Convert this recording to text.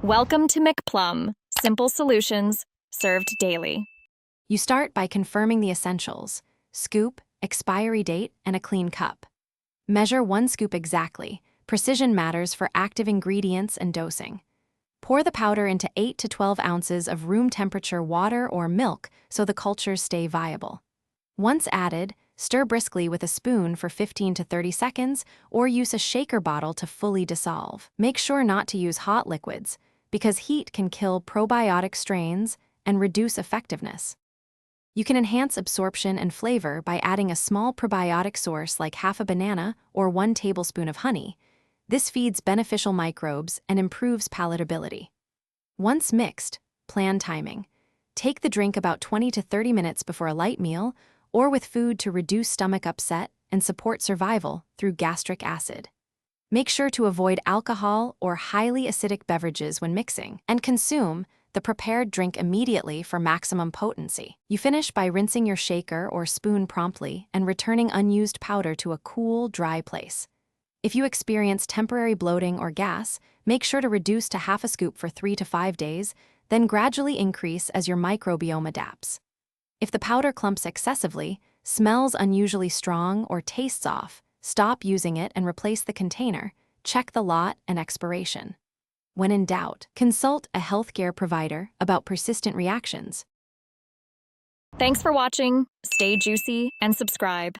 Welcome to McPlum, simple solutions served daily. You start by confirming the essentials: scoop, expiry date, and a clean cup. Measure 1 scoop exactly. Precision matters for active ingredients and dosing. Pour the powder into 8 to 12 ounces of room temperature water or milk so the cultures stay viable. Once added, stir briskly with a spoon for 15 to 30 seconds or use a shaker bottle to fully dissolve. Make sure not to use hot liquids, because heat can kill probiotic strains and reduce effectiveness. You can enhance absorption and flavor by adding a small probiotic source like half a banana or 1 tablespoon of honey. This feeds beneficial microbes and improves palatability. Once mixed, plan timing. Take the drink about 20 to 30 minutes before a light meal or with food to reduce stomach upset and support survival through gastric acid. Make sure to avoid alcohol or highly acidic beverages when mixing, and consume the prepared drink immediately for maximum potency. You finish by rinsing your shaker or spoon promptly and returning unused powder to a cool, dry place. If you experience temporary bloating or gas, make sure to reduce to half a scoop for 3 to 5 days, then gradually increase as your microbiome adapts. If the powder clumps excessively, smells unusually strong, or tastes off, stop using it and replace the container. Check the lot and expiration. When in doubt, consult a healthcare provider about persistent reactions. Thanks for watching. Stay juicy and subscribe.